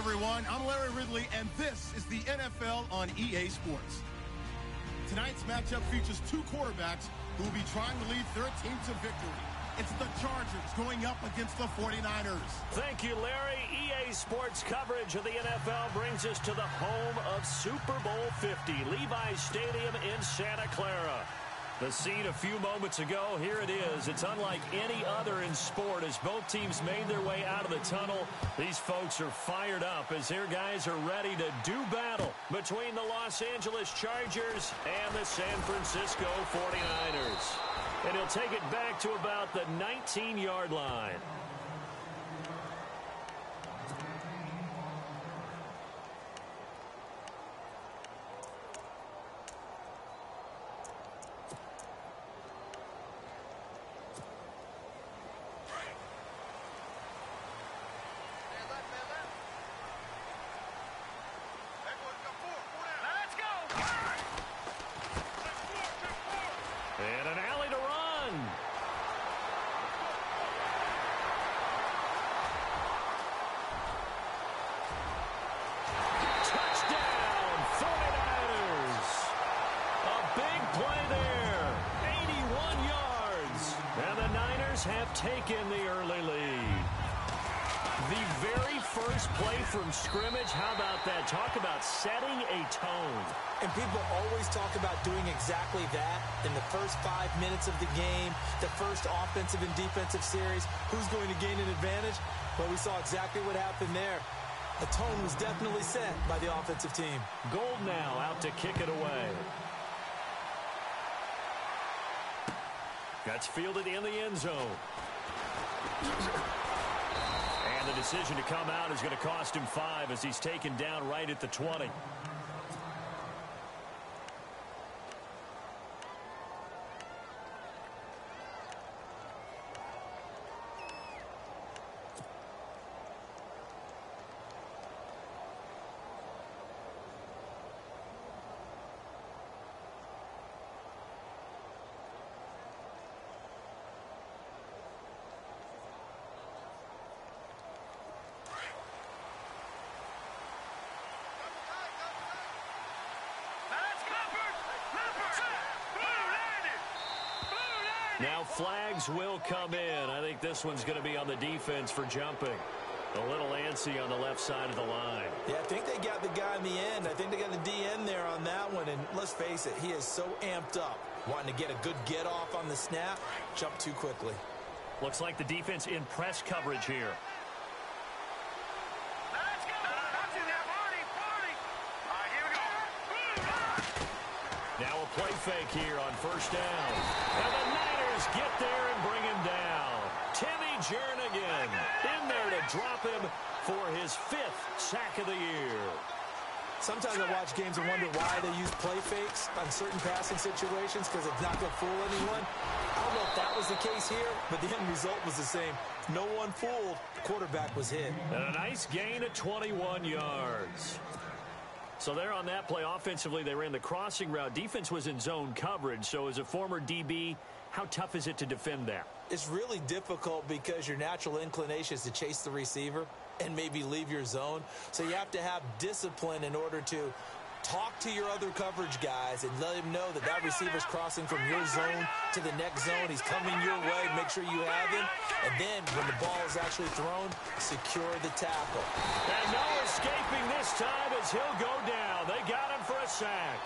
everyone. I'm Larry Ridley, and this is the NFL on EA Sports. Tonight's matchup features two quarterbacks who will be trying to lead their team to victory. It's the Chargers going up against the 49ers. Thank you, Larry. EA Sports coverage of the NFL brings us to the home of Super Bowl 50, Levi's Stadium in Santa Clara. The scene a few moments ago, here it is. It's unlike any other in sport as both teams made their way out of the tunnel. These folks are fired up as their guys are ready to do battle between the Los Angeles Chargers and the San Francisco 49ers. And he'll take it back to about the 19-yard line. And an alley to run. Touchdown, 49ers. A big play there, 81 yards. And the Niners have taken the early lead. The very first play from scrimmage, how about that? Talk about setting a tone. And people always talk about doing exactly that in the first 5 minutes of the game, the first offensive and defensive series. Who's going to gain an advantage? Well, we saw exactly what happened there. The tone was definitely set by the offensive team. Gold now out to kick it away. That's fielded in the end zone. And the decision to come out is going to cost him 5 as he's taken down right at the 20. Now flags will come in. I think this one's going to be on the defense for jumping. A little antsy on the left side of the line. Yeah, I think they got the guy in the end. I think they got the DN there on that one. And let's face it, he is so amped up, wanting to get a good get off on the snap, jump too quickly. Looks like the defense in press coverage here. Now a play fake here on first down. And the Niners get there and bring him down. Timmy Jernigan in there to drop him for his 5th sack of the year. Sometimes I watch games and wonder why they use play fakes on certain passing situations because it's not going to fool anyone. I don't know if that was the case here, but the end result was the same. No one fooled. The quarterback was hit. And a nice gain of 21 yards. So there on that play, offensively, they ran the crossing route. Defense was in zone coverage. So as a former DB, how tough is it to defend that? It's really difficult because your natural inclination is to chase the receiver and maybe leave your zone. So you have to have discipline in order to talk to your other coverage guys and let him know that that receiver's crossing from your zone to the next zone. He's coming your way. Make sure you have him. And then when the ball is actually thrown, secure the tackle. And no escaping this time as he'll go down. They got him for a sack.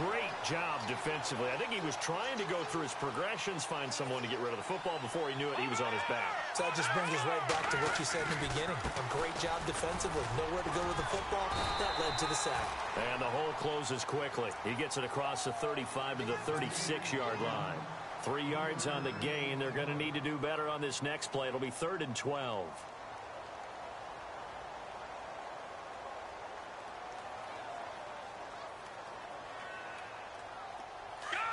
Great job defensively. I think he was trying to go through his progressions, find someone to get rid of the football. Before he knew it, he was on his back. So that just brings us right back to what you said in the beginning. A great job defensively. Nowhere to go with the football. That led to the sack. And the hole closes quickly. He gets it across the 35 to the 36-yard line. 3 yards on the gain. They're going to need to do better on this next play. It'll be 3rd and 12.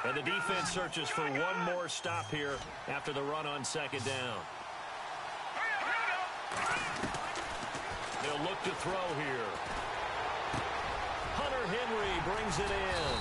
And the defense searches for one more stop here after the run on 2nd down. They'll look to throw here. Hunter Henry brings it in.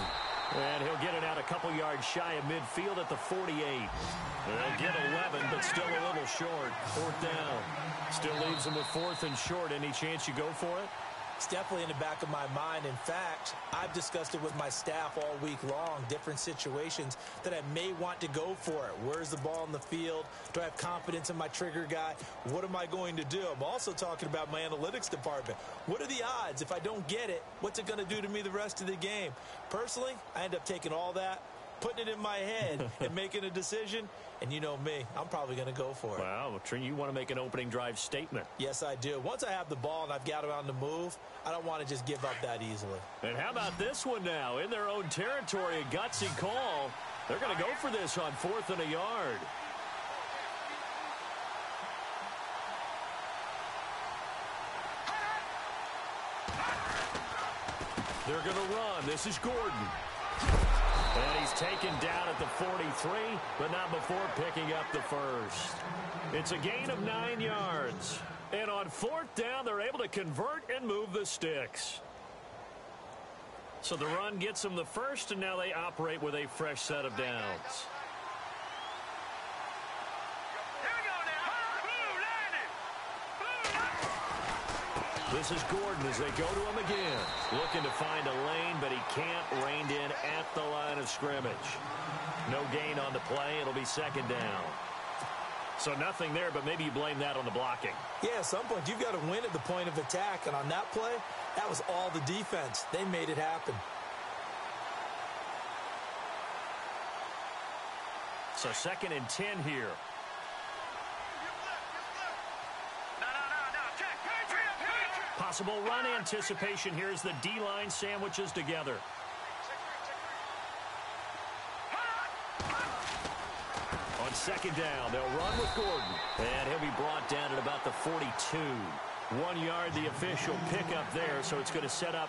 And he'll get it out a couple yards shy of midfield at the 48. They'll get 11, but still a little short. Fourth down. Still leaves them with fourth and short. Any chance you go for it? It's definitely in the back of my mind. In fact, I've discussed it with my staff all week long, different situations that I may want to go for it. Where's the ball in the field? Do I have confidence in my trigger guy? What am I going to do? I'm also talking about my analytics department. What are the odds? If I don't get it, what's it going to do to me the rest of the game? Personally, I end up taking all that, putting it in my head, and making a decision. And you know me, I'm probably going to go for it. Wow, Trent, you want to make an opening drive statement. Yes, I do. Once I have the ball and I've got it on the move, I don't want to just give up that easily. And how about this one now? In their own territory, a gutsy call. They're going to go for this on 4th and a yard. They're going to run. This is Gordon. And he's taken down at the 43, but not before picking up the first. It's a gain of 9 yards. And on 4th down, they're able to convert and move the sticks. So the run gets them the first, and now they operate with a fresh set of downs. This is Gordon as they go to him again. Looking to find a lane, but he can't. Reined in at the line of scrimmage. No gain on the play. It'll be 2nd down. So nothing there, but maybe you blame that on the blocking. Yeah, at some point you've got to win at the point of attack. And on that play, that was all the defense. They made it happen. So 2nd and 10 here. Possible run anticipation here as the D-line sandwiches together. On 2nd down, they'll run with Gordon. And he'll be brought down at about the 42. 1 yard, the official pickup there, so it's going to set up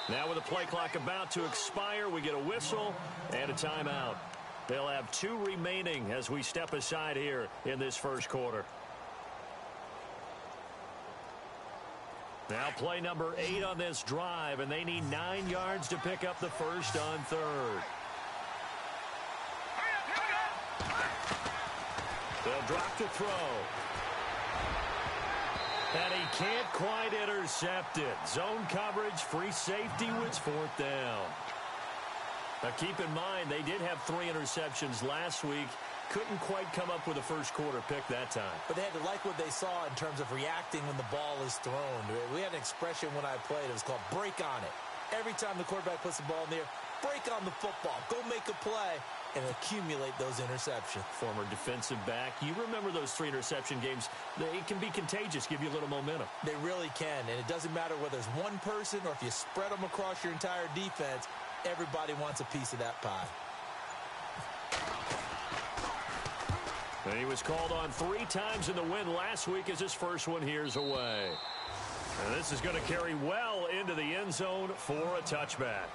Now with the play clock about to expire, we get a whistle and a timeout. They'll have 2 remaining as we step aside here in this first quarter. Now play number 8 on this drive, and they need 9 yards to pick up the first on 3rd. They'll drop to throw. And he can't quite intercept it. Zone coverage, free safety was 4th down. Now keep in mind, they did have 3 interceptions last week. Couldn't quite come up with a first quarter pick that time. But they had to like what they saw in terms of reacting when the ball is thrown. We had an expression when I played. It was called break on it. Every time the quarterback puts the ball in the air, break on the football. Go make a play and accumulate those interceptions. Former defensive back. You remember those 3 interception games. They can be contagious, give you a little momentum. They really can, and it doesn't matter whether it's one person or if you spread them across your entire defense. Everybody wants a piece of that pie. And he was called on 3 times in the win last week as his first one here's away. And this is going to carry well into the end zone for a touchback.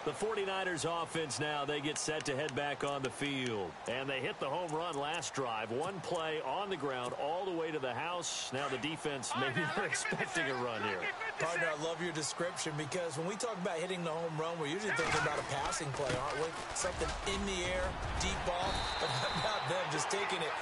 The 49ers offense now, they get set to head back on the field. And they hit the home run last drive. 1 play on the ground all the way to the house. Now the defense, maybe they're expecting a run here. Partner, I love your description because when we talk about hitting the home run, we're usually thinking about a passing play, aren't we? Something in the air, deep ball, but not them just taking it.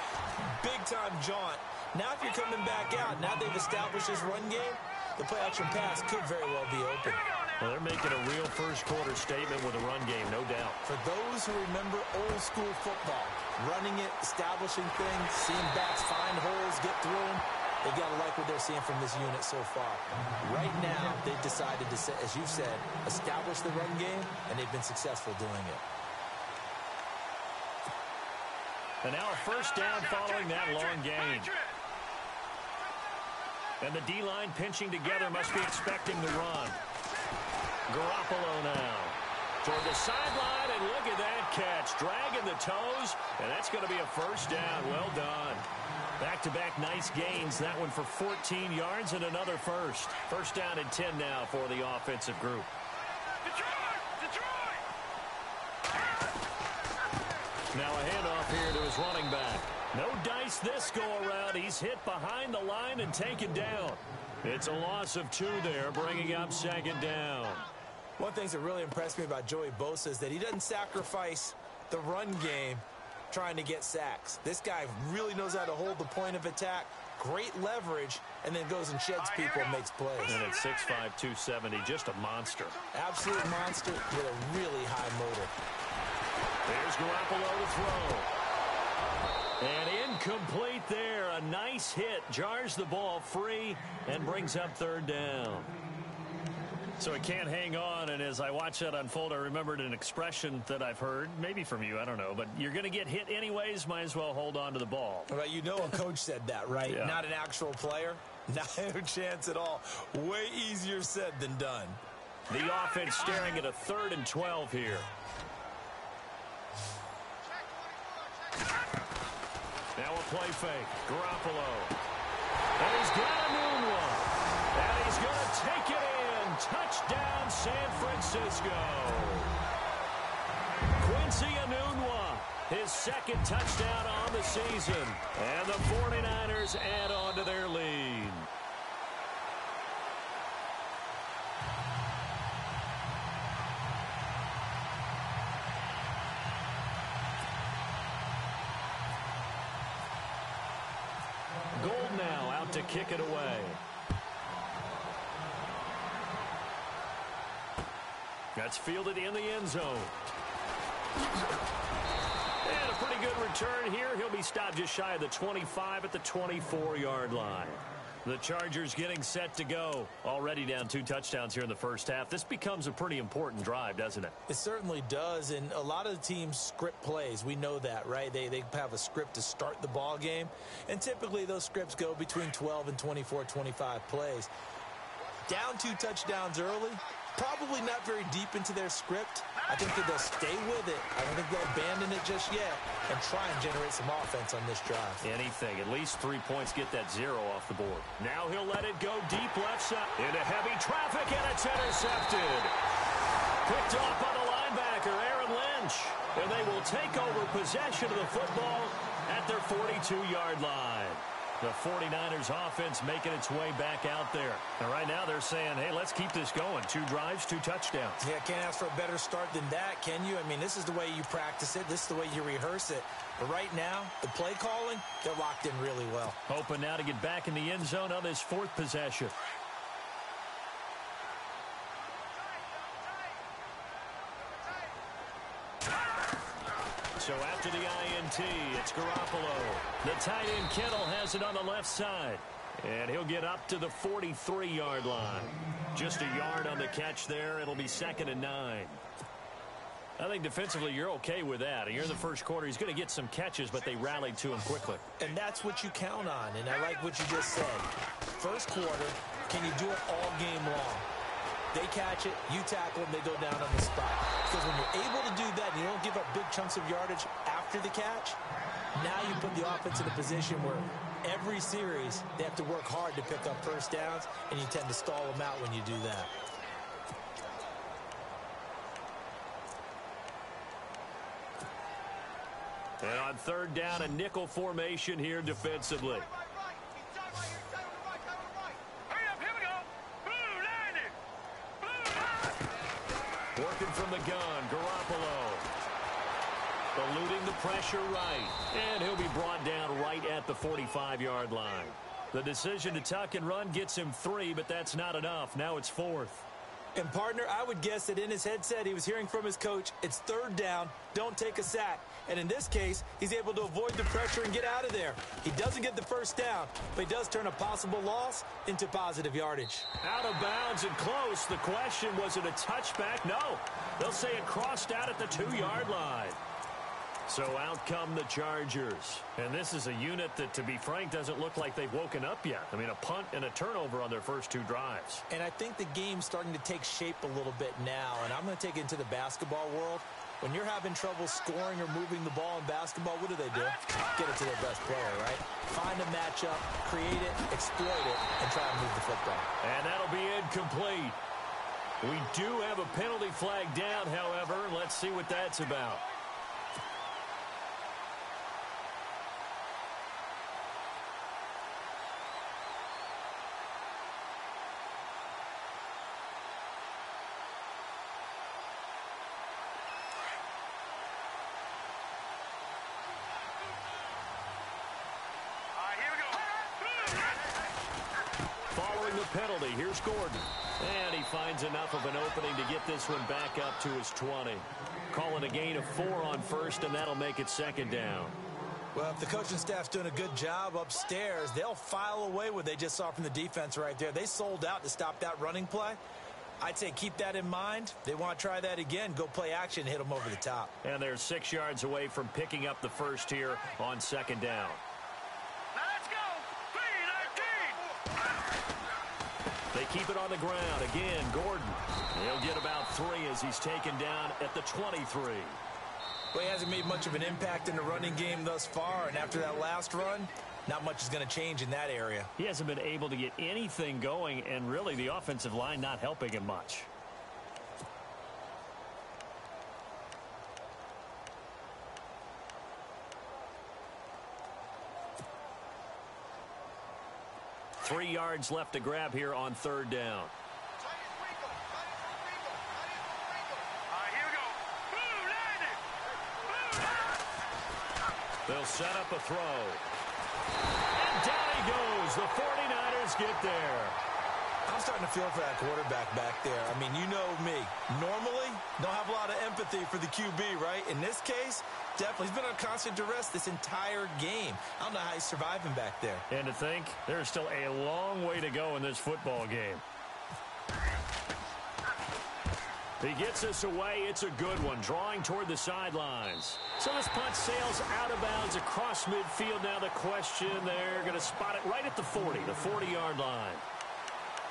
Big-time jaunt. Now if you're coming back out, now they've established this run game, the play-action pass could very well be open. Well, they're making a real first-quarter statement with a run game, no doubt. For those who remember old-school football, running it, establishing things, seeing backs find holes, get through them, they got to like what they're seeing from this unit so far. Right now, they've decided to, as you said, establish the run game, and they've been successful doing it. And now a first down following that long gain. And the D-line pinching together must be expecting the run. Garoppolo now toward the sideline, and look at that catch. Dragging the toes, and that's going to be a first down. Well done. Back-to-back nice gains. That one for 14 yards and another first. First down and 10 now for the offensive group. Now a handoff here to his running back. No dice this go-around. He's hit behind the line and taken down. It's a loss of 2 there, bringing up second down. One of the things that really impressed me about Joey Bosa is that he doesn't sacrifice the run game trying to get sacks. This guy really knows how to hold the point of attack, great leverage, and then goes and sheds people and makes plays. And at 6'5", 270, just a monster. Absolute monster with a really high motor. There's Garoppolo to throw. And incomplete there. A nice hit. Jars the ball free and brings up third down. So he can't hang on, and as I watch that unfold, I remembered an expression that I've heard, maybe from you, I don't know, but you're going to get hit anyways, might as well hold on to the ball. Well, you know a coach said that, right? Yeah. Not an actual player? No chance at all. Way easier said than done. The offense staring at a 3rd and 12 here. Now a play fake. Garoppolo. And he's got a new one. And he's going to take it in. Touchdown, San Francisco. Quincy Enunwa, his 2nd touchdown on the season. And the 49ers add on to their lead. Gold now out to kick it away. That's fielded in the end zone. And a pretty good return here. He'll be stopped just shy of the 25 at the 24-yard line. The Chargers getting set to go. Already down 2 touchdowns here in the first half. This becomes a pretty important drive, doesn't it? It certainly does, and a lot of the teams script plays. We know that, right? They have a script to start the ball game, and typically those scripts go between 12 and 24, 25 plays. Down 2 touchdowns early, probably not very deep into their script. I think that they'll stay with it. I don't think they'll abandon it just yet and try and generate some offense on this drive. Anything. At least 3 points, get that 0 off the board. Now he'll let it go deep left side into heavy traffic, and it's intercepted. Picked off by the linebacker, Aaron Lynch. And they will take over possession of the football at their 42-yard line. The 49ers offense making its way back out there. And right now they're saying, hey, let's keep this going. 2 drives, 2 touchdowns. Yeah, can't ask for a better start than that, can you? I mean, this is the way you practice it. This is the way you rehearse it. But right now, the play calling, they're locked in really well. Hoping now to get back in the end zone on this 4th possession. So after the INT, it's Garoppolo. The tight end Kittle has it on the left side. And he'll get up to the 43-yard line. Just a yard on the catch there. It'll be 2nd and 9. I think defensively you're okay with that. You're in the first quarter. He's going to get some catches, but they rallied to him quickly. And that's what you count on. And I like what you just said. First quarter, can you do it all game long? They catch it, you tackle them, they go down on the spot. Because when you're able to do that and you don't give up big chunks of yardage after the catch, now you put the offense in a position where every series they have to work hard to pick up first downs, and you tend to stall them out when you do that. And on 3rd down, a nickel formation here defensively. Working from the gun, Garoppolo. Eluding the pressure right. And he'll be brought down right at the 45-yard line. The decision to tuck and run gets him 3, but that's not enough. Now it's 4th. And, partner, I would guess that in his headset he was hearing from his coach, it's 3rd down, don't take a sack. And in this case, he's able to avoid the pressure and get out of there. He doesn't get the first down, but he does turn a possible loss into positive yardage. Out of bounds and close. The question, was it a touchback? No. They'll say it crossed out at the 2-yard line. So out come the Chargers. And this is a unit that, to be frank, doesn't look like they've woken up yet. I mean, a punt and a turnover on their first 2 drives. And I think the game's starting to take shape a little bit now. And I'm going to take it into the basketball world. When you're having trouble scoring or moving the ball in basketball, what do? Get it to their best player, right? Find a matchup, create it, exploit it, and try and move the football. And that'll be incomplete. We do have a penalty flag down, however. Let's see what that's about. Penalty. Here's Gordon. And he finds enough of an opening to get this one back up to his 20. Calling a gain of 4 on first, and that'll make it 2nd down. Well, if the coaching staff's doing a good job upstairs, they'll file away what they just saw from the defense right there. They sold out to stop that running play. I'd say keep that in mind. They want to try that again. Go play action, hit them over the top. And they're 6 yards away from picking up the first here on 2nd down. They keep it on the ground. Again, Gordon. He'll get about 3 as he's taken down at the 23. Well, he hasn't made much of an impact in the running game thus far, and after that last run, not much is going to change in that area. He hasn't been able to get anything going, and really the offensive line not helping him much. Three yards left to grab here on 3rd down. They'll set up a throw. And down he goes. The 49ers get there. I'm starting to feel for that quarterback back there. I mean, you know me. Normally, don't have a lot of empathy for the QB, right? In this case, definitely. He's been on constant duress this entire game. I don't know how he's surviving back there. And to think, there's still a long way to go in this football game. He gets us away. It's a good one. Drawing toward the sidelines. So this punt sails out of bounds across midfield. Now the question, they're going to spot it right at the 40, the 40-yard line.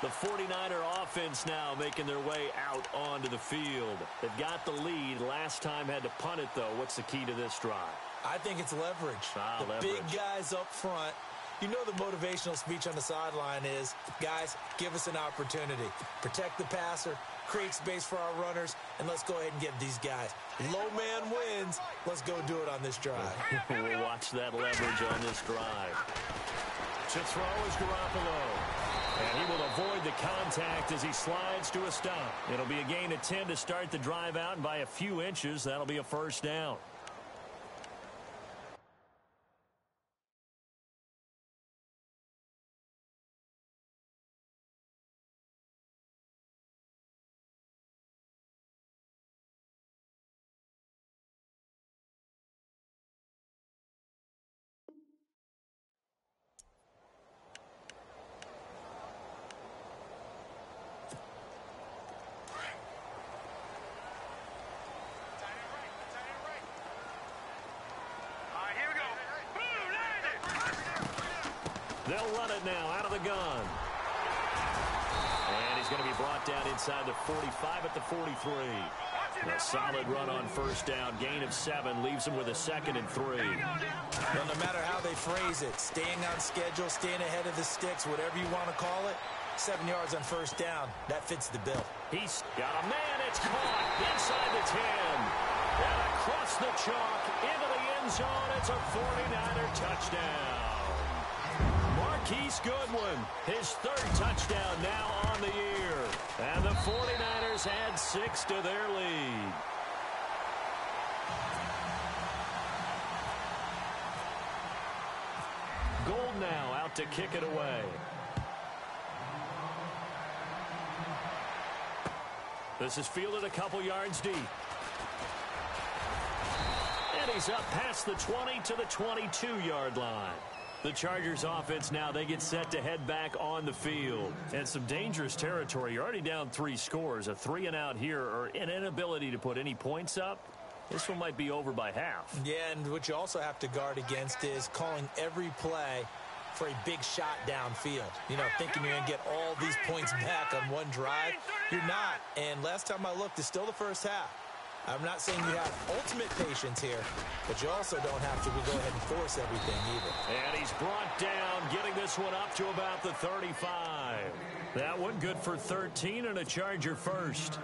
The 49er offense now making their way out onto the field. They've got the lead. Last time had to punt it, though. What's the key to this drive? I think it's leverage. Leverage. Big guys up front You know the motivational speech on the sideline is, guys, give us an opportunity. Protect the passer, create space for our runners, and let's go ahead and get these guys. Low man wins. Let's go do it on this drive. We'll watch that leverage on this drive. To throw is Garoppolo. And he will avoid the contact as he slides to a stop. It'll be a gain of 10 to start the drive out, and by a few inches, that'll be a first down. They'll run it now out of the gun. And he's going to be brought down inside the 45 at the 43. A solid run on first down. Gain of 7 leaves him with a 2nd and 3. Well, no matter how they phrase it, staying on schedule, staying ahead of the sticks, whatever you want to call it, 7 yards on first down, that fits the bill. He's got a man. It's caught inside the 10. And across the chalk into the end zone. It's a 49er touchdown. Marquise Goodwin, his 3rd touchdown now on the year. And the 49ers add 6 to their lead. Gold now out to kick it away. This is fielded a couple yards deep. And he's up past the 20 to the 22-yard line. The Chargers offense now, they get set to head back on the field. And some dangerous territory. You're already down 3 scores. A 3-and-out here or an inability to put any points up. This one might be over by half. Yeah, and what you also have to guard against is calling every play for a big shot downfield. You know, thinking you're going to get all these points back on one drive. You're not. And last time I looked, it's still the first half. I'm not saying you have ultimate patience here, but you also don't have to go ahead and force everything either. And he's brought down, getting this one up to about the 35. That one good for 13 and a Charger first.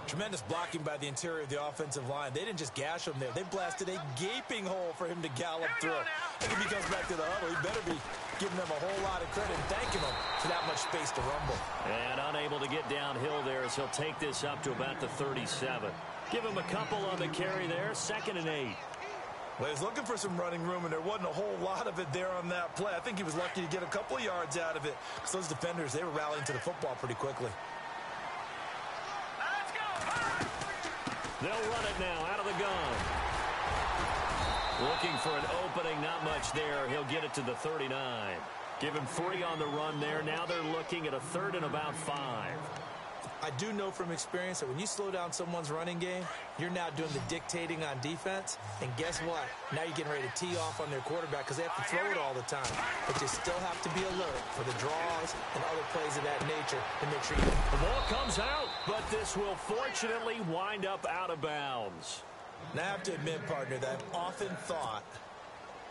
Tremendous blocking by the interior of the offensive line. They didn't just gash him there. They blasted a gaping hole for him to gallop through. I think if he comes back to the huddle, he better be giving them a whole lot of credit and thanking them for that much space to rumble. And unable to get downhill there as he'll take this up to about the 37. Give him a couple on the carry there, 2nd and 8. Well, he was looking for some running room, and there wasn't a whole lot of it there on that play. I think he was lucky to get a couple of yards out of it because those defenders, they were rallying to the football pretty quickly. They'll run it now out of the gun. Looking for an opening, not much there. He'll get it to the 39. Give him 3 on the run there. Now they're looking at a 3rd and about 5. I do know from experience that when you slow down someone's running game, you're now doing the dictating on defense. And guess what? Now you're getting ready to tee off on their quarterback because they have to throw it all the time. But you still have to be alert for the draws and other plays of that nature to make sure you... The ball comes out, but this will fortunately wind up out of bounds. Now I have to admit, partner, that I've often thought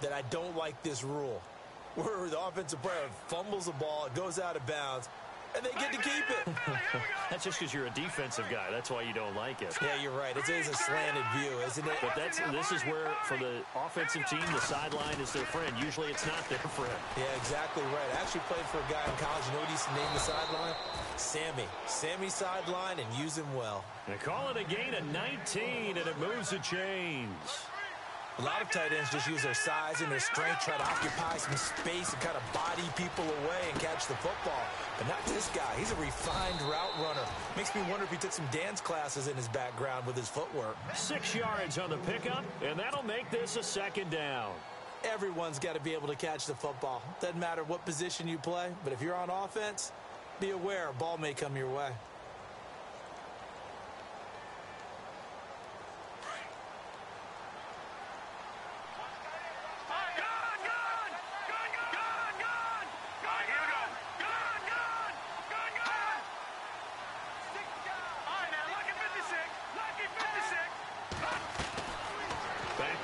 that I don't like this rule where the offensive player fumbles the ball, it goes out of bounds, and they get to keep it. That's just because you're a defensive guy. That's why you don't like it. Yeah, you're right. It is a slanted view, isn't it? But this is where, for the offensive team, the sideline is their friend. Usually it's not their friend. Yeah, exactly right. I actually played for a guy in college. You know what he used to name the sideline? Sammy. Sammy sideline, and use him well. They call it a gain of 19, and it moves the chains. A lot of tight ends just use their size and their strength, try to occupy some space and kind of body people away and catch the football. But not this guy. He's a refined route runner. Makes me wonder if he took some dance classes in his background with his footwork. 6 yards on the pickup, and that'll make this a 2nd down. Everyone's got to be able to catch the football. Doesn't matter what position you play, but if you're on offense, be aware a ball may come your way.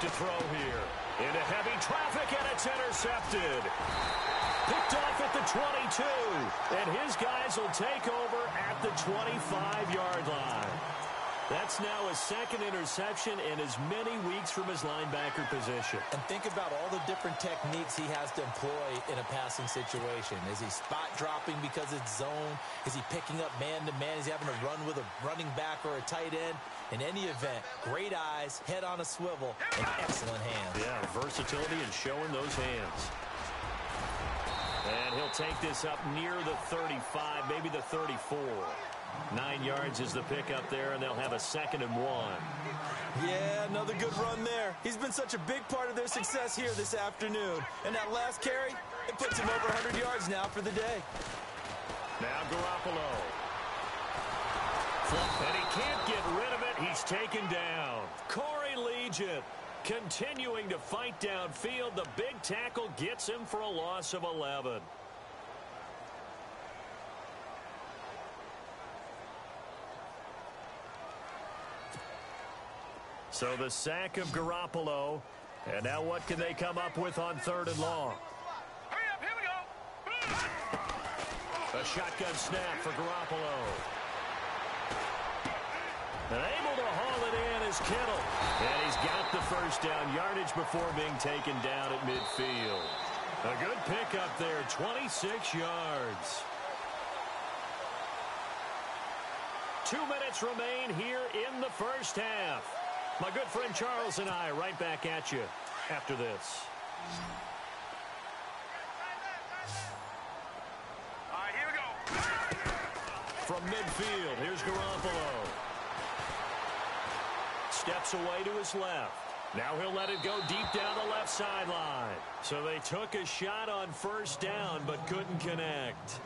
To throw here. Into heavy traffic, and it's intercepted. Picked off at the 22, and his guys will take over at the 25-yard line. That's now his second interception in as many weeks from his linebacker position. And think about all the different techniques he has to employ in a passing situation. Is he spot dropping because it's zone? Is he picking up man-to-man? Is he having to run with a running back or a tight end? In any event, great eyes, head on a swivel, and excellent hands. Yeah, versatility and showing those hands. And he'll take this up near the 35, maybe the 34. 9 yards is the pickup there, and they'll have a 2nd and 1. Yeah, another good run there. He's been such a big part of their success here this afternoon. And that last carry, it puts him over 100 yards now for the day. Now Garoppolo. And he can't get rid of it. He's taken down. Corey Legion continuing to fight downfield. The big tackle gets him for a loss of 11. So the sack of Garoppolo. And now what can they come up with on 3rd and long? Hurry up, here we go. A shotgun snap for Garoppolo. And able to haul it in is Kittle. And he's got the first down yardage before being taken down at midfield. A good pickup there, 26 yards. 2 minutes remain here in the first half. My good friend Charles and I right back at you after this. All right, here we go. From midfield, here's Garoppolo. Steps away to his left. Now he'll let it go deep down the left sideline. So they took a shot on 1st down but couldn't connect.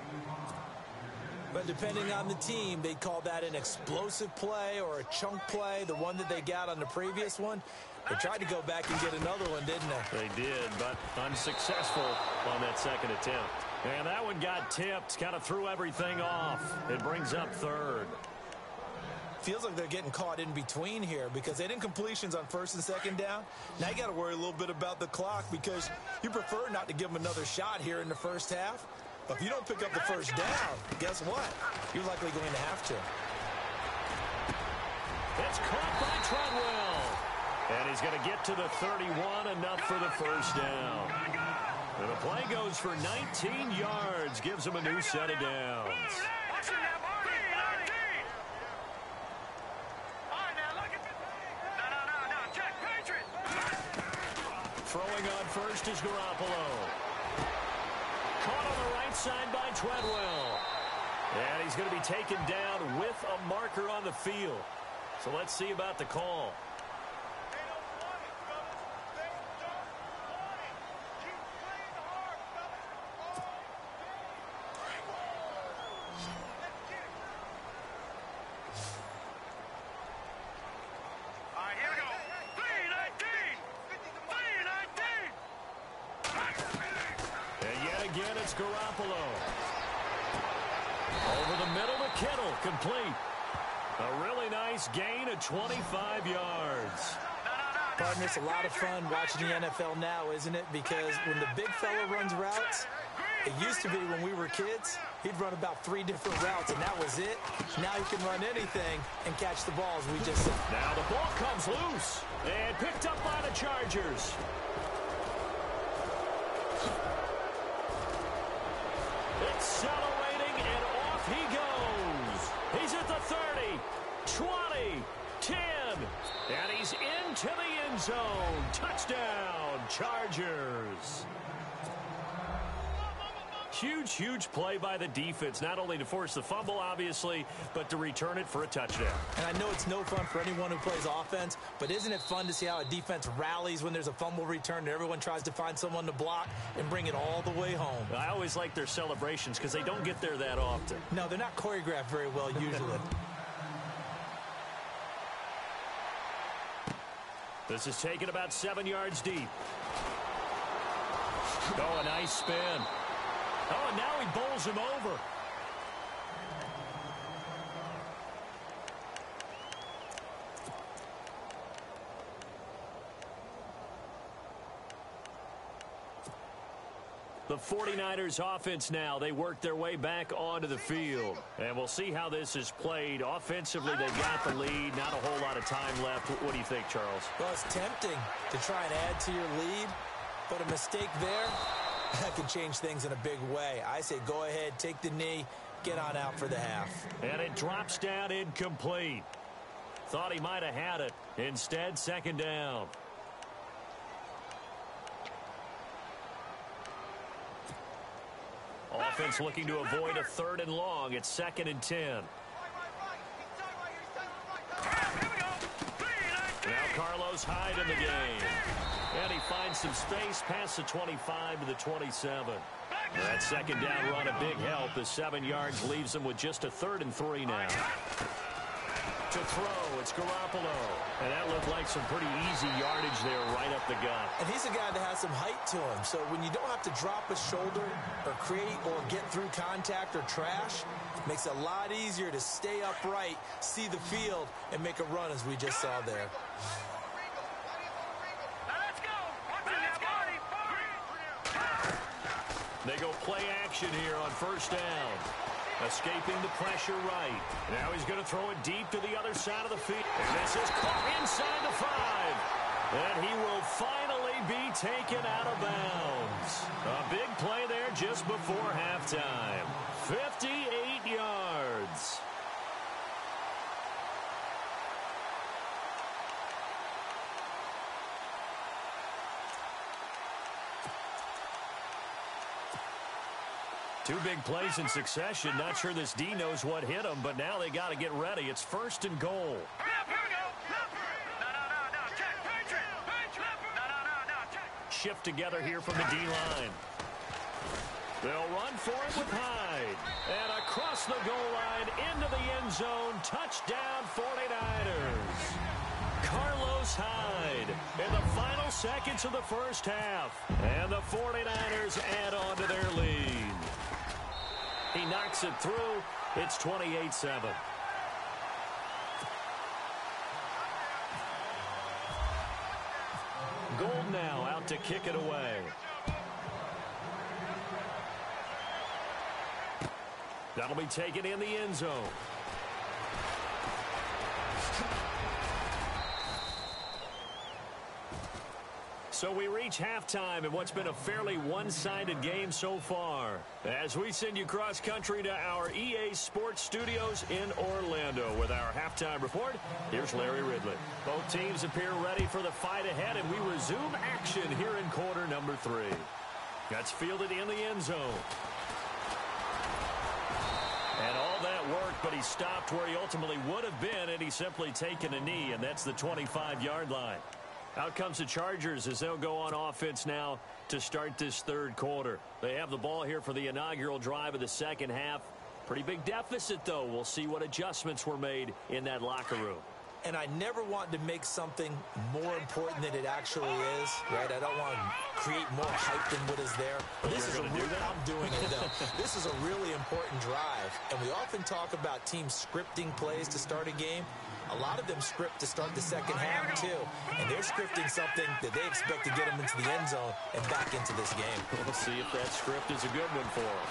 But depending on the team, they call that an explosive play or a chunk play, the one that they got on the previous one. They tried to go back and get another one, didn't they? They did, but unsuccessful on that 2nd attempt. And that one got tipped, kind of threw everything off. It brings up 3rd. Feels like they're getting caught in between here because they didn't completions on 1st and 2nd down. Now you got to worry a little bit about the clock because you prefer not to give them another shot here in the first half. But if you don't pick up the 1st down, guess what? You're likely going to have to. It's caught by Treadwell. And he's going to get to the 31, enough for the 1st down. And the play goes for 19 yards, gives him a new set of downs. Throwing on 1st is Garoppolo. Caught on the right side by Treadwell. And he's going to be taken down with a marker on the field. So let's see about the call. Garoppolo. Over the middle to Kittle, complete. A really nice gain of 25 yards. Partner, it's a lot of fun watching the NFL now, isn't it? Because when the big fella runs routes, it used to be when we were kids, he'd run about 3 different routes, and that was it. Now he can run anything and catch the ball, as we just said. Now the ball comes loose and picked up by the Chargers. Accelerating, and off he goes. He's at the 30, 20, 10, and he's into the end zone. Touchdown, Chargers. Huge play by the defense, not only to force the fumble, obviously, but to return it for a touchdown. And I know it's no fun for anyone who plays offense, but isn't it fun to see how a defense rallies when there's a fumble return and everyone tries to find someone to block and bring it all the way home? I always like their celebrations because they don't get there that often. No, they're not choreographed very well usually. This is taken about 7 yards deep. Oh, a nice spin. Oh, and now he bowls him over. The 49ers offense now, they work their way back onto the field. And we'll see how this is played. Offensively, they've got the lead. Not a whole lot of time left. What do you think, Charles? Well, it's tempting to try and add to your lead, but a mistake there, that can change things in a big way. I say go ahead, take the knee, get on out for the half. And it drops down incomplete. Thought he might have had it. Instead, second down. Offense looking to avoid a 3rd and long. It's 2nd and 10. Now Carlos Hyde in the game. And he finds some space past the 25 to the 27. That second down run a big help. The 7 yards leaves him with just a 3rd and 3 now. To throw, it's Garoppolo. And that looked like some pretty easy yardage there right up the gut. And he's a guy that has some height to him. So when you don't have to drop a shoulder or create or get through contact or trash, it makes it a lot easier to stay upright, see the field, and make a run as we just saw there. They go play action here on 1st down. Escaping the pressure right. Now he's going to throw it deep to the other side of the field. And this is caught inside the 5. And he will finally be taken out of bounds. A big play there just before halftime. 58 yards. Two big plays in succession. Not sure this D knows what hit him, but now they got to get ready. It's 1st and goal. Shift together here from the D-line. They'll run for it with Hyde. And across the goal line into the end zone. Touchdown 49ers. Carlos Hyde in the final seconds of the first half. And the 49ers add on to their lead. He knocks it through. It's 28-7. Gold now out to kick it away. That'll be taken in the end zone. So we reach halftime in what's been a fairly one-sided game so far. As we send you cross-country to our EA Sports Studios in Orlando with our halftime report, here's Larry Ridley. Both teams appear ready for the fight ahead, and we resume action here in quarter number 3. That's fielded in the end zone. And all that worked, but he stopped where he ultimately would have been, and he's simply taken a knee, and that's the 25-yard line. Out comes the Chargers as they'll go on offense now to start this 3rd quarter. They have the ball here for the inaugural drive of the second half. Pretty big deficit, though. We'll see what adjustments were made in that locker room. And I never want to make something more important than it actually is, right? I don't want to create more hype than what is there. But this is I'm doing it, though. This is a really important drive. And we often talk about teams scripting plays to start a game. A lot of them script to start the second half, too. And they're scripting something that they expect to get them into the end zone and back into this game. We'll see if that script is a good one for them.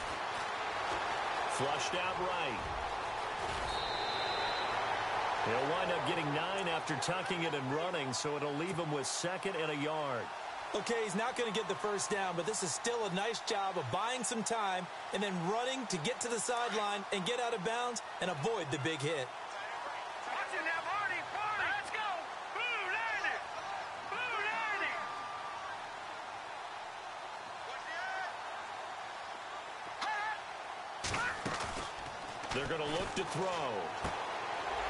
Flushed out right. He'll wind up getting 9 after tucking it and running, so it'll leave him with 2nd and a yard. Okay, he's not going to get the first down, but this is still a nice job of buying some time and then running to get to the sideline and get out of bounds and avoid the big hit. They're going to look to throw.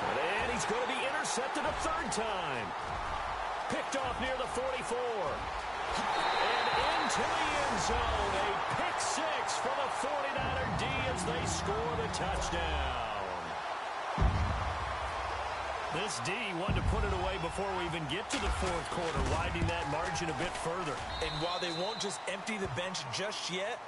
And he's going to be intercepted a 3rd time. Picked off near the 44. And into the end zone. A pick 6 for the 49er D as they score the touchdown. This D wanted to put it away before we even get to the 4th quarter, widening that margin a bit further. And while they won't just empty the bench just yet,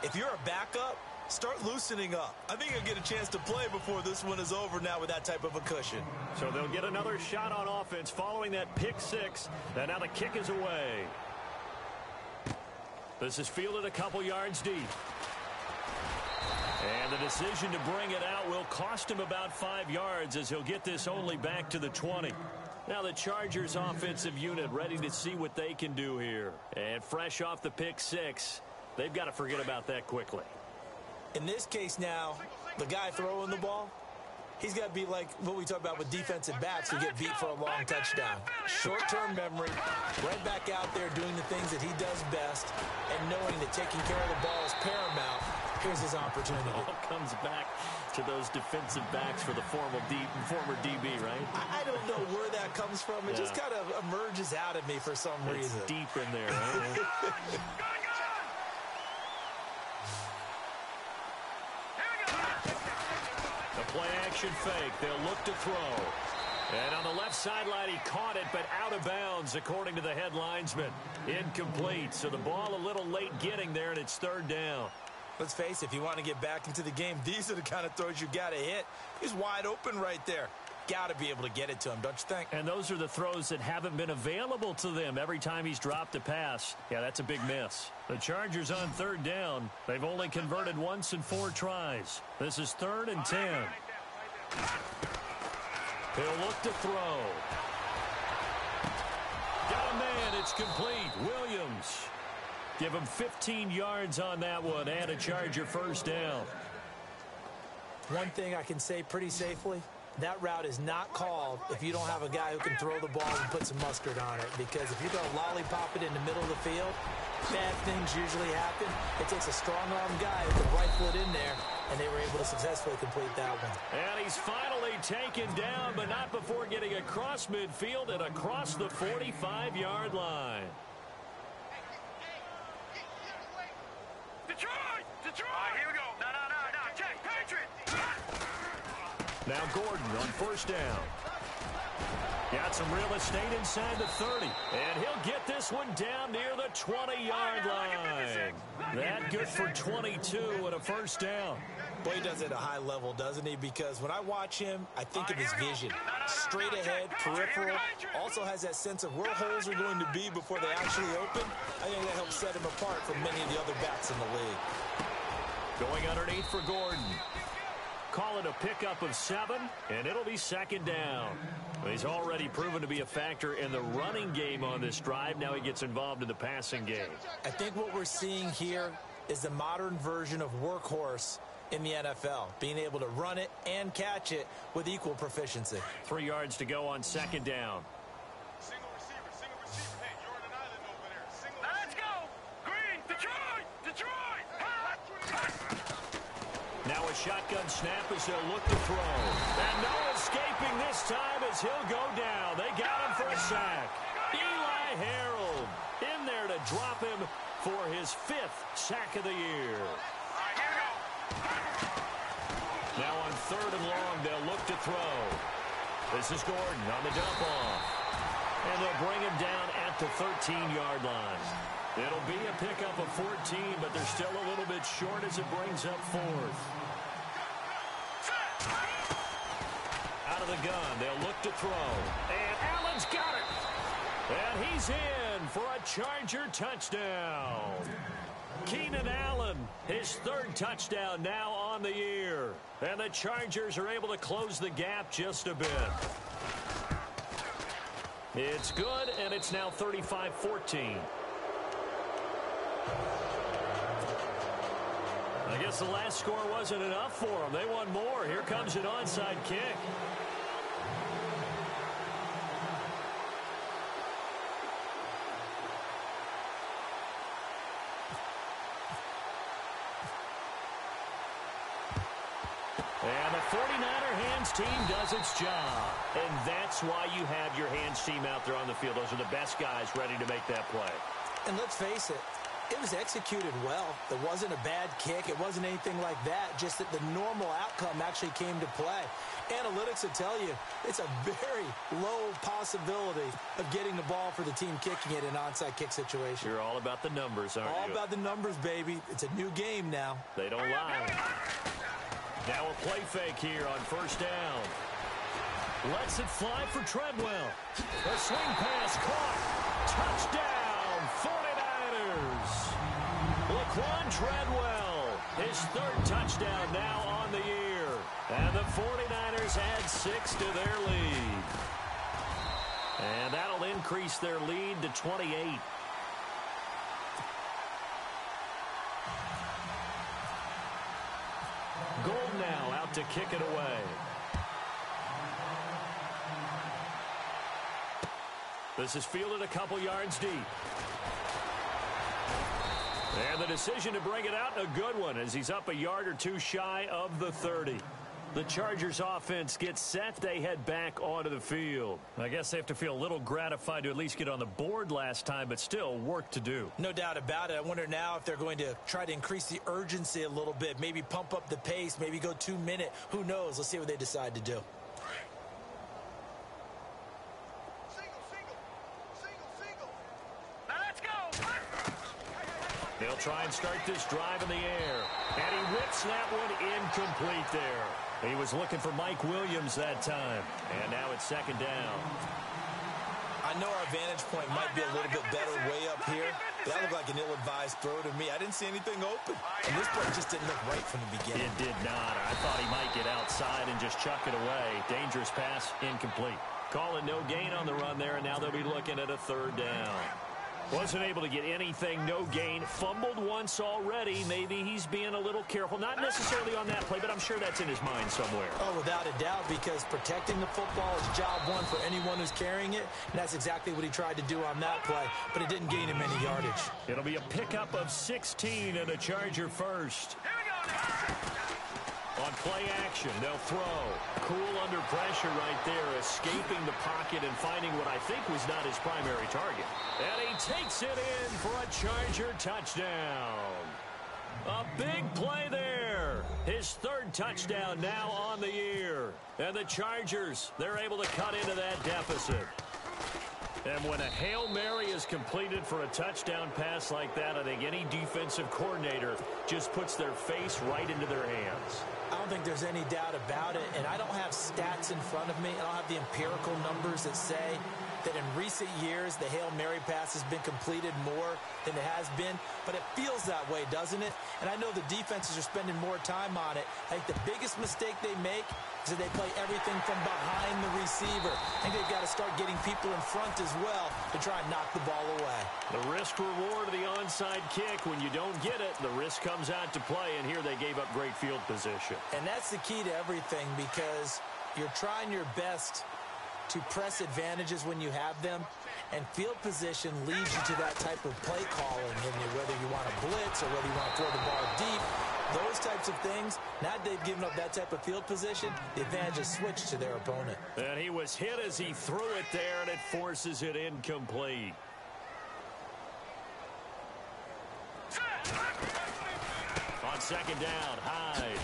if you're a backup, start loosening up. I think you'll get a chance to play before this one is over now with that type of a cushion. So they'll get another shot on offense following that pick 6. And now the kick is away. This is fielded a couple yards deep. And the decision to bring it out will cost him about 5 yards as he'll get this only back to the 20. Now the Chargers offensive unit ready to see what they can do here. And fresh off the pick six, they've got to forget about that quickly. In this case now, the guy throwing the ball, he's got to be like what we talk about with defensive backs who get beat for a long touchdown. Short-term memory, right back out there doing the things that he does best, and knowing that taking care of the ball is paramount. Here's his opportunity. It all comes back to those defensive backs for the former DB, right? I don't know where that comes from. It just kind of emerges out of me for some reason. It's deep in there, right? The play-action fake. They'll look to throw. And on the left sideline, he caught it, but out of bounds, according to the head linesman. Incomplete. So the ball a little late getting there, and it's third down. Let's face it, if you want to get back into the game, these are the kind of throws you got to hit. He's wide open right there. Got to be able to get it to him, don't you think? And those are the throws that haven't been available to them every time he's dropped a pass. Yeah, that's a big miss. The Chargers on third down. They've only converted once in 4 tries. This is 3rd and 10. He'll look to throw. Got a man. It's complete. Williams. Give him 15 yards on that one and a Charger first down. One thing I can say pretty safely, that route is not called if you don't have a guy who can throw the ball and put some mustard on it. Because if you're going to lollipop it in the middle of the field, bad things usually happen. It takes a strong-arm guy who can rifle it in there, and they were able to successfully complete that one. And he's finally taken down, but not before getting across midfield and across the 45-yard line. Detroit! Here we go. No. Check. Patriot. Now Gordon on first down. Got some real estate inside the 30. And he'll get this one down near the 20-yard line. That good for 22 and a first down. Boy, he does it at a high level, doesn't he? Because when I watch him, I think of his vision. Straight ahead, peripheral. Also has that sense of where holes are going to be before they actually open. I think that helps set him apart from many of the other backs in the league. Going underneath for Gordon. Call it a pickup of 7, and it'll be second down. He's already proven to be a factor in the running game on this drive. Now he gets involved in the passing game. I think what we're seeing here is the modern version of workhorse in the NFL, being able to run it and catch it with equal proficiency. 3 yards to go on second down. Single receiver. Hey, you're on an island over there. Now let's go. Green, Detroit. Now a shotgun snap as they'll look to throw. And no escaping this time as he'll go down. They got him for a sack. Eli Harold in there to drop him for his 5th sack of the year. Now on 3rd and long, they'll look to throw. This is Gordon on the dump off. And they'll bring him down at the 13-yard line. It'll be a pickup of 14, but they're still a little bit short as it brings up 4th. Out of the gun, they'll look to throw. And Allen's got it. And he's in for a Charger touchdown. Keenan Allen, his 3rd touchdown now on the year. And the Chargers are able to close the gap just a bit. It's good, and it's now 35-14. I guess the last score wasn't enough for them. They want more. Here comes an onside kick. And the 49er hands team does its job. And that's why you have your hands team out there on the field. Those are the best guys ready to make that play. And let's face it, it was executed well. There wasn't a bad kick. It wasn't anything like that. Just that the normal outcome actually came to play. Analytics will tell you it's a very low possibility of getting the ball for the team kicking it in an onside kick situation. You're all about the numbers, aren't you? All about the numbers, baby. It's a new game now. They don't lie. Now a play fake here on first down. Lets it fly for Treadwell. A swing pass caught. Touchdown, 49ers. Quan Treadwell, his third touchdown now on the year. And the 49ers add 6 to their lead. And that'll increase their lead to 28. Gold now out to kick it away. This is fielded a couple yards deep. And the decision to bring it out, a good one, as he's up a yard or two shy of the 30. The Chargers offense gets set. They head back onto the field. I guess they have to feel a little gratified to at least get on the board last time, but still work to do. No doubt about it. I wonder now if they're going to try to increase the urgency a little bit, maybe pump up the pace, maybe go 2 minute. Who knows? Let's see what they decide to do. They'll try and start this drive in the air. And he whips that one incomplete there. He was looking for Mike Williams that time. And now it's second down. I know our vantage point might be a little bit better way up here. That looked like an ill-advised throw to me. I didn't see anything open. And this play just didn't look right from the beginning. It did not. I thought he might get outside and just chuck it away. Dangerous pass, incomplete. Calling no gain on the run there, and now they'll be looking at a third down. Wasn't able to get anything, no gain. Fumbled once already. Maybe he's being a little careful. Not necessarily on that play, but I'm sure that's in his mind somewhere. Oh, without a doubt, because protecting the football is job one for anyone who's carrying it. And that's exactly what he tried to do on that play, but it didn't gain him any yardage. It'll be a pickup of 16 and a Charger first. On play action, they'll throw. Cool under pressure right there, escaping the pocket and finding what I think was not his primary target. And he takes it in for a Charger touchdown. A big play there. His third touchdown now on the year. And the Chargers, they're able to cut into that deficit. And when a Hail Mary is completed for a touchdown pass like that, I think any defensive coordinator just puts their face right into their hands. I don't think there's any doubt about it, and I don't have stats in front of me. I don't have the empirical numbers that say that in recent years the Hail Mary pass has been completed more than it has been, but it feels that way, doesn't it? And I know the defenses are spending more time on it. I think the biggest mistake they make is that they play everything from behind the receiver. I think they've got to start getting people in front as well to try and knock the ball away. The risk reward of the onside kick, when you don't get it, the risk comes out to play, and here they gave up great field position. And that's the key to everything, because you're trying your best to press advantages when you have them, and field position leads you to that type of play calling, and whether you want to blitz or whether you want to throw the ball deep, those types of things. Now that they've given up that type of field position, the advantage is switched to their opponent. And he was hit as he threw it there, and it forces it incomplete. On second down, Hyde.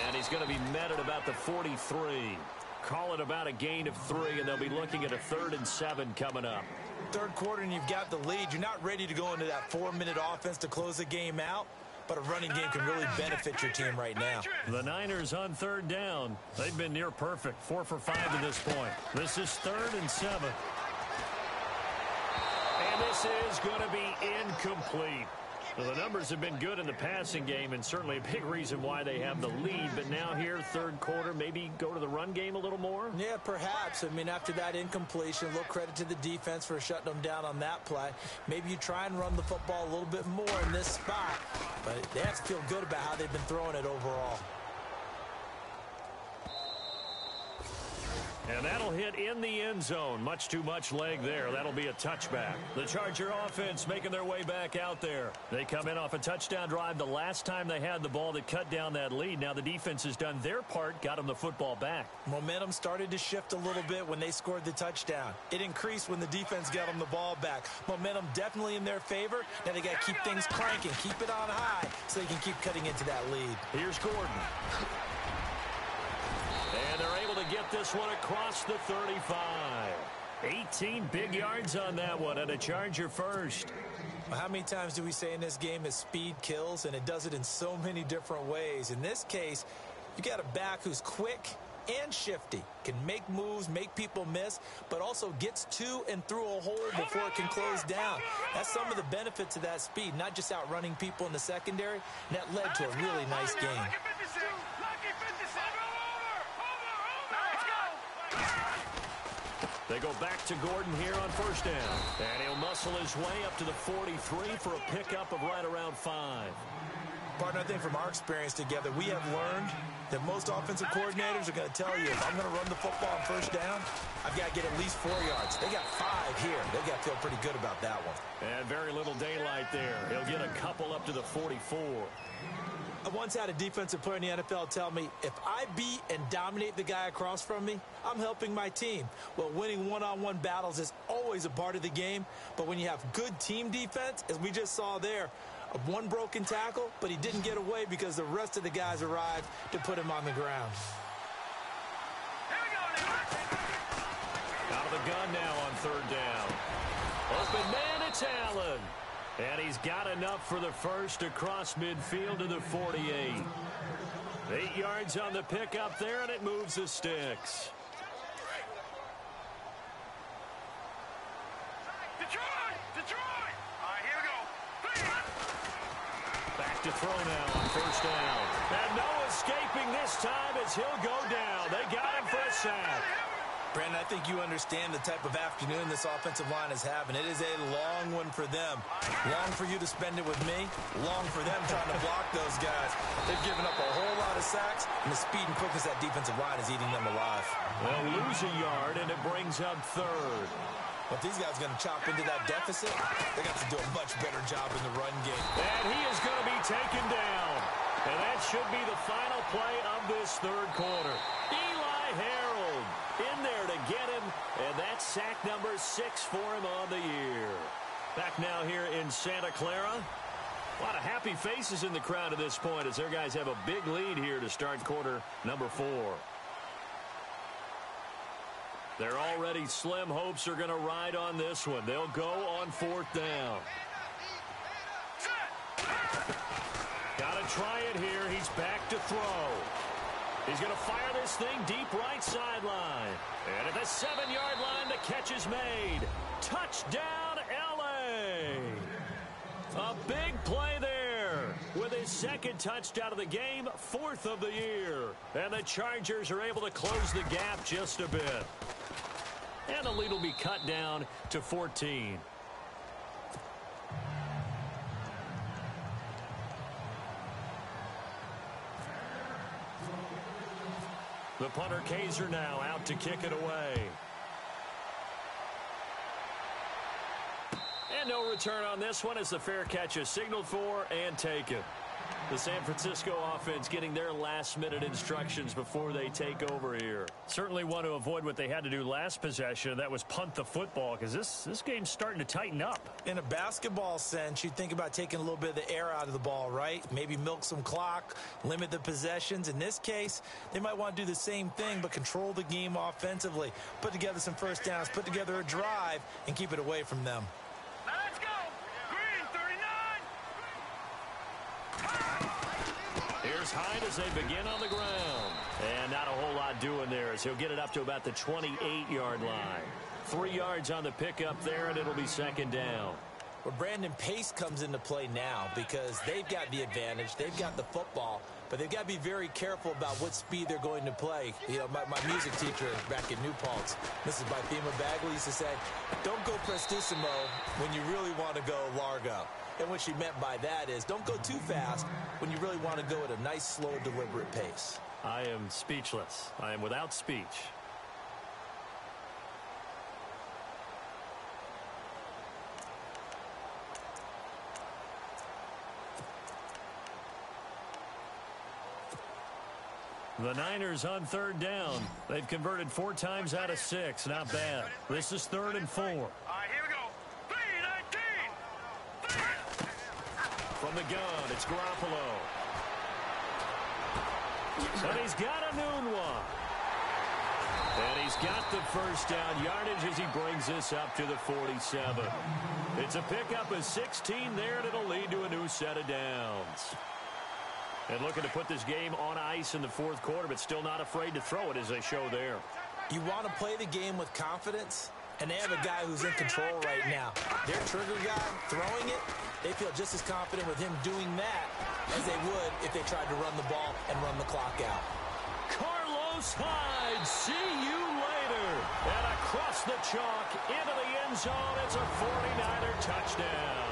And he's going to be met at about the 43. Call it about a gain of 3, and they'll be looking at a 3rd and 7 coming up. Third quarter, and you've got the lead. You're not ready to go into that 4-minute offense to close the game out, but a running game can really benefit your team right now. The Niners on third down. They've been near perfect, 4 for 5 to this point. This is 3rd and 7. And this is going to be incomplete. Well, the numbers have been good in the passing game, and certainly a big reason why they have the lead. But now here, third quarter, maybe go to the run game a little more? Yeah, perhaps. I mean, after that incompletion, a little credit to the defense for shutting them down on that play. Maybe you try and run the football a little bit more in this spot. But they have to feel good about how they've been throwing it overall. And that'll hit in the end zone. Much too much leg there. That'll be a touchback. The Charger offense making their way back out there. They come in off a touchdown drive the last time they had the ball that cut down that lead. Now the defense has done their part, got them the football back. Momentum started to shift a little bit when they scored the touchdown. It increased when the defense got them the ball back. Momentum definitely in their favor. Now they got to keep things cranking, keep it on high so they can keep cutting into that lead. Here's Gordon. And they're able to get this one across the 35. 18 big yards on that one, and a Charger first. Well, how many times do we say in this game that speed kills, and it does it in so many different ways? In this case, you got a back who's quick, and shifty. Can make moves, make people miss, but also gets to and through a hole before it can close down. That's some of the benefits of that speed, not just outrunning people in the secondary. And that led to a really nice game. They go back to Gordon here on first down. And he'll muscle his way up to the 43 for a pickup of right around 5. Partner, I think from our experience together, we have learned that most offensive coordinators are going to tell you, if I'm going to run the football on first down, I've got to get at least 4 yards. They got 5 here. They got to feel pretty good about that one. And very little daylight there. He'll get a couple up to the 44. I once had a defensive player in the NFL tell me, if I beat and dominate the guy across from me, I'm helping my team. Well, winning one-on-one battles is always a part of the game, but when you have good team defense, as we just saw there, one broken tackle, but he didn't get away because the rest of the guys arrived to put him on the ground. Out of the gun now on third down. Open man, it's Allen. And he's got enough for the first across midfield to the 48. 8 yards on the pickup there, and it moves the sticks. Detroit! All right, here we go. Back to throw now on first down. And no escaping this time as he'll go down. They got him for a sack. Brandon, I think you understand the type of afternoon this offensive line is having. It is a long one for them. Long for you to spend it with me. Long for them trying to block those guys. They've given up a whole lot of sacks, and the speed and quickness of that defensive line is eating them alive. They'll lose a yard, and it brings up third. But these guys are going to chop into that deficit. They got to do a much better job in the run game. And he is going to be taken down. And that should be the final play of this third quarter. Eli Harold in there to get him, and that's sack number 6 for him on the year. Back now here in Santa Clara. A lot of happy faces in the crowd at this point as their guys have a big lead here to start quarter number 4. Their already slim hopes are going to ride on this one. They'll go on fourth down. Got to try it here. He's back to throw. He's going to fire this thing deep right sideline. And at the 7-yard line, the catch is made. Touchdown, L.A. A big play there with his second touchdown of the game, 4th of the year. And the Chargers are able to close the gap just a bit. And the lead will be cut down to 14. The punter Kaiser now out to kick it away. And no return on this one as the fair catch is signaled for and taken. The San Francisco offense getting their last-minute instructions before they take over here. Certainly want to avoid what they had to do last possession, and that was punt the football, because this game's starting to tighten up. In a basketball sense, you think about taking a little bit of the air out of the ball, right? Maybe milk some clock, limit the possessions. In this case, they might want to do the same thing, but control the game offensively. Put together some first downs, put together a drive, and keep it away from them. Let's go. Green, 39. Here's Hyde as they begin on the ground. And not a whole lot doing there as he'll get it up to about the 28-yard line. 3 yards on the pickup there, and it'll be second down. Well, Brandon, pace comes into play now because they've got the advantage. They've got the football, but they've got to be very careful about what speed they're going to play. You know, my music teacher back in New Paltz, Mrs. Bythema Bagley, used to say, don't go prestissimo when you really want to go largo. And what she meant by that is don't go too fast when you really want to go at a nice, slow, deliberate pace. I am speechless. I am without speech. The Niners on third down. They've converted 4 times out of 6. Not bad. This is 3rd and 4. All right, here we go. 3-19. From the gun, it's Garoppolo. And he's got a noon one. And he's got the first down yardage as he brings this up to the 47. It's a pickup of 16 there, and it'll lead to a new set of downs. And looking to put this game on ice in the fourth quarter, but still not afraid to throw it as they show there. You want to play the game with confidence, and they have a guy who's in control right now. Their trigger guy throwing it, they feel just as confident with him doing that as they would if they tried to run the ball and run the clock out. Carlos Hyde, see you later. And across the chalk into the end zone, it's a 49er touchdown.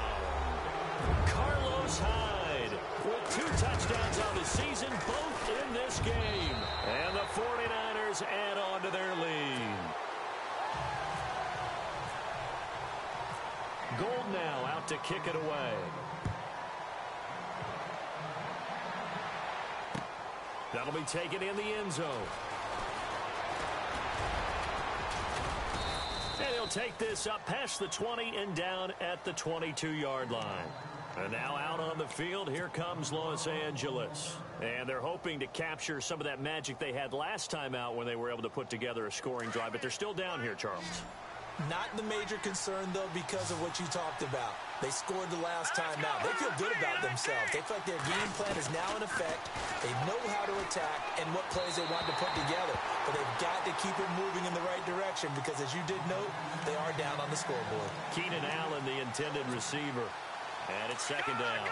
Carlos Hyde with 2 touchdowns on the season, both in this game. And the 49ers add on to their lead. Gold now out to kick it away. That'll be taken in the end zone. And he'll take this up past the 20 and down at the 22-yard line. And now out on the field, here comes Los Angeles. And they're hoping to capture some of that magic they had last time out when they were able to put together a scoring drive. But they're still down here, Charles. Not the major concern, though, because of what you talked about. They scored the last time out. They feel good about themselves. They feel like their game plan is now in effect. They know how to attack and what plays they want to put together. But they've got to keep it moving in the right direction because, as you did note, they are down on the scoreboard. Keenan Allen, the intended receiver. And it's second down.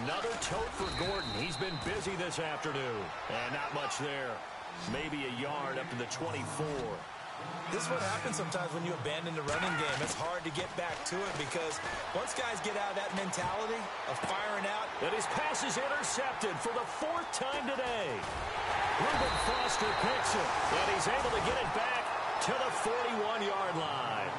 Another tote for Gordon. He's been busy this afternoon. And not much there. Maybe a yard up to the 24. This is what happens sometimes when you abandon the running game. It's hard to get back to it because once guys get out of that mentality of firing out. And his pass is intercepted for the 4th time today. Reuben Foster picks it. And he's able to get it back to the 41-yard line.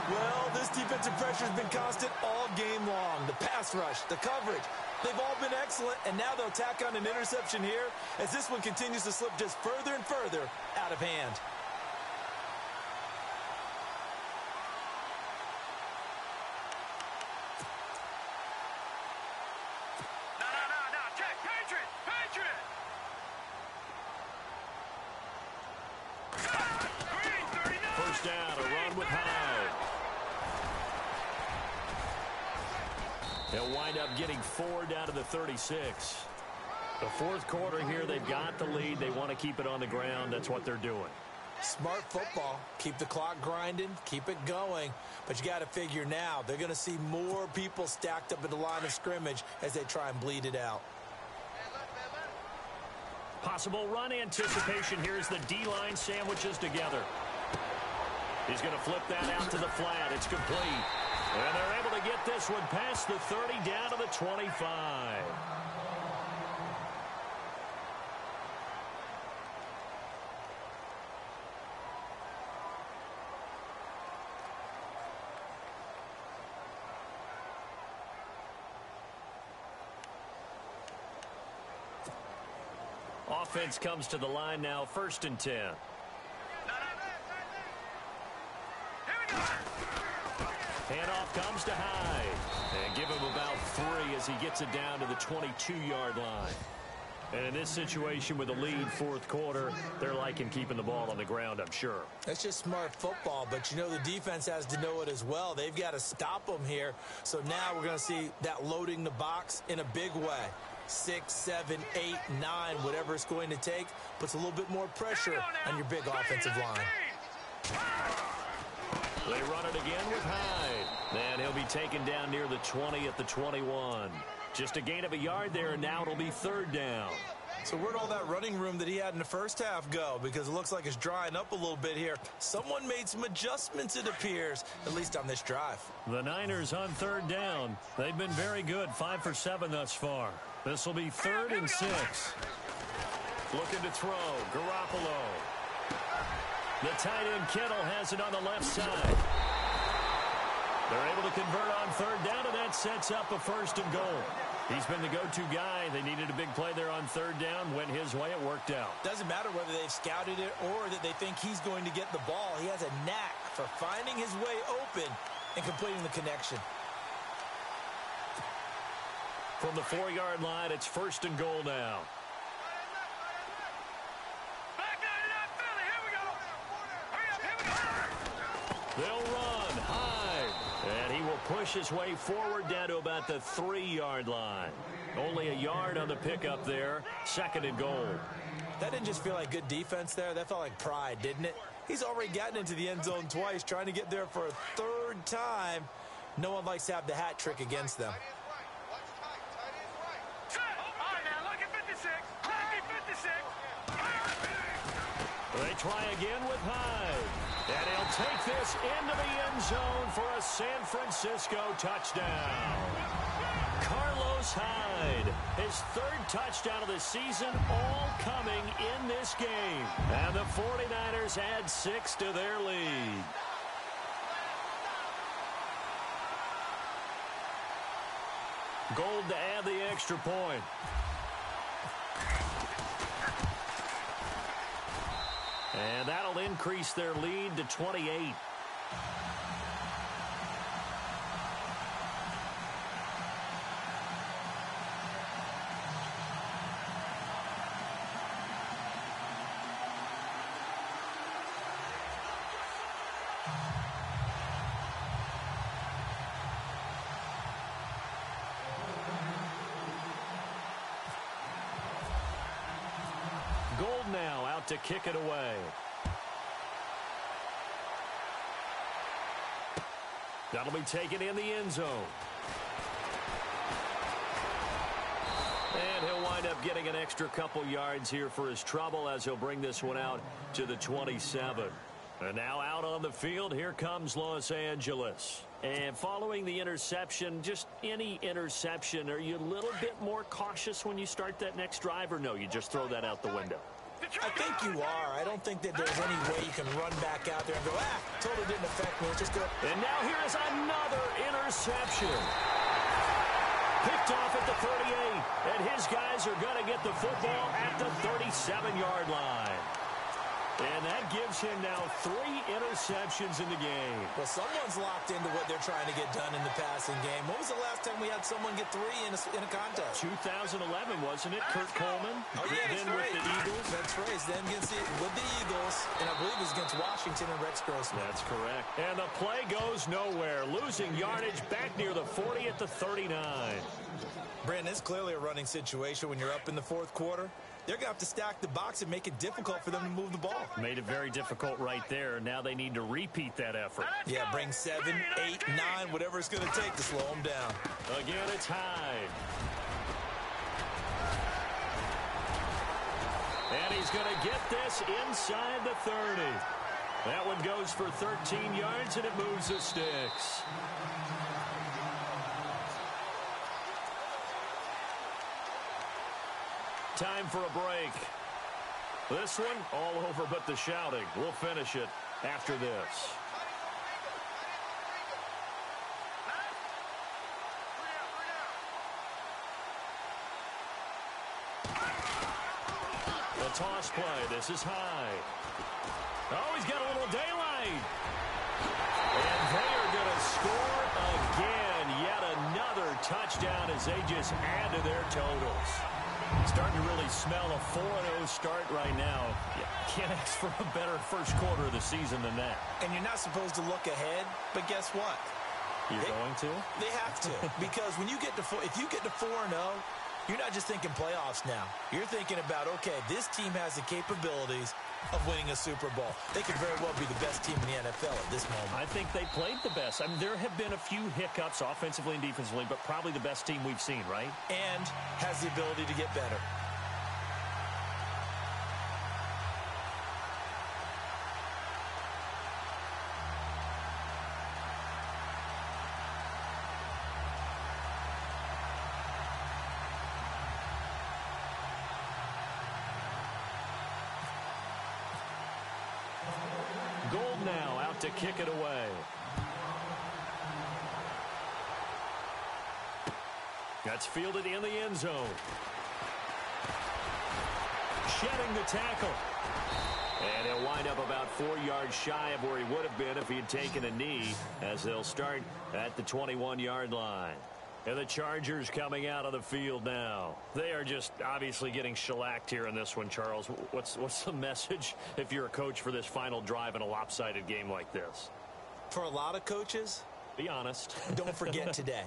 Well, this defensive pressure has been constant all game long. The pass rush, the coverage, they've all been excellent, and now they'll tack on an interception here as this one continues to slip just further and further out of hand. No, check, Patriot! Green, 39! First down, a run with Hyde. They'll wind up getting 4 down to the 36. The fourth quarter here, they've got the lead. They want to keep it on the ground. That's what they're doing. Smart football. Keep the clock grinding. Keep it going. But you got to figure now, they're going to see more people stacked up at the line of scrimmage as they try and bleed it out. Possible run anticipation. Here's the D-line sandwiches together. He's going to flip that out to the flat. It's complete. And they're able to get this one past the 30 down to the 25. Offense comes to the line now, 1st and 10. Handoff comes to Hyde. And give him about 3 as he gets it down to the 22-yard line. And in this situation with a lead fourth quarter, they're liking keeping the ball on the ground, I'm sure. That's just smart football, but you know the defense has to know it as well. They've got to stop them here. So now we're going to see that loading the box in a big way. 6, 7, 8, 9, whatever it's going to take, puts a little bit more pressure on your big offensive line. They run it again with Hyde. And he'll be taken down near the 20 at the 21. Just a gain of a yard there, and now it'll be 3rd down. So where'd all that running room that he had in the first half go? Because it looks like it's drying up a little bit here. Someone made some adjustments, it appears, at least on this drive. The Niners on 3rd down. They've been very good, 5 for 7 thus far. This will be 3rd and 6. Looking to throw, Garoppolo. The tight end Kittle has it on the left side. They're able to convert on 3rd down, and that sets up a 1st and goal. He's been the go-to guy. They needed a big play there on 3rd down. Went his way. It worked out. Doesn't matter whether they've scouted it or that they think he's going to get the ball. He has a knack for finding his way open and completing the connection. From the 4-yard line, it's 1st and goal now. Back 99 Philly, here we go. Hurry up, here we go. They'll run. Hyde. And he will push his way forward down to about the 3-yard line. Only a yard on the pickup there. 2nd and goal. That didn't just feel like good defense there. That felt like pride, didn't it? He's already gotten into the end zone twice, trying to get there for a 3rd time. No one likes to have the hat trick against them. They try again with Hyde. And he'll take this into the end zone for a San Francisco touchdown. Carlos Hyde, his 3rd touchdown of the season, all coming in this game. And the 49ers add 6 to their lead. Gold to add the extra point. And that'll increase their lead to 28. Gold now out to kick it away. That'll be taken in the end zone. And he'll wind up getting an extra couple yards here for his trouble as he'll bring this one out to the 27. And now out on the field, here comes Los Angeles. And following the interception, just any interception, are you a little bit more cautious when you start that next drive, or no, you just throw that out the window? I think you are. I don't think that there's any way you can run back out there and go, totally didn't affect me. Just go. And now here is another interception. Picked off at the 38, and his guys are going to get the football at the 37-yard line. And that gives him now 3 interceptions in the game. Well, someone's locked into what they're trying to get done in the passing game. When was the last time we had someone get 3 in a contest? 2011, wasn't it? Kurt Coleman. Oh, yeah, that's then right. With the Eagles. That's right. Then with the Eagles, and I believe it was against Washington and Rex Grossman. That's correct. And the play goes nowhere. Losing yardage back near the 40 at the 39. Brandon, it's clearly a running situation when you're up in the 4th quarter. They're going to have to stack the box and make it difficult for them to move the ball. Made it very difficult right there. Now they need to repeat that effort. Yeah, bring 7, 8, 9, whatever it's going to take to slow them down. Again, it's Hyde. And he's going to get this inside the 30. That one goes for 13 yards, and it moves the sticks. Time for a break. This one all over but the shouting. We'll finish it after this. The toss play. This is Hyde. Oh, he's got a little daylight. And they are going to score again. Yet another touchdown as they just add to their totals. Starting to really smell a 4-0 start right now. You can't ask for a better first quarter of the season than that. And you're not supposed to look ahead, but guess what? You're going to? They have to. Because when you get to if you get to 4-0, you're not just thinking playoffs now. You're thinking about, okay, this team has the capabilities of winning a Super Bowl. They could very well be the best team in the NFL at this moment. I think they played the best. I mean, there have been a few hiccups offensively and defensively, but probably the best team we've seen, right? And has the ability to get better. Gold now out to kick it away. That's fielded in the end zone. Shedding the tackle. And he'll wind up about 4 yards shy of where he would have been if he had taken a knee, as they'll start at the 21-yard line. And the Chargers coming out of the field now. They are just obviously getting shellacked here in this one, Charles. What's the message if you're a coach for this final drive in a lopsided game like this? For a lot of coaches, be honest. Don't forget today.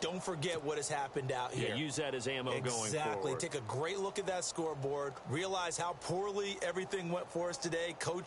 Don't forget what has happened out here. Yeah, use that as ammo going forward. Exactly. Take a great look at that scoreboard. Realize how poorly everything went for us today. Coach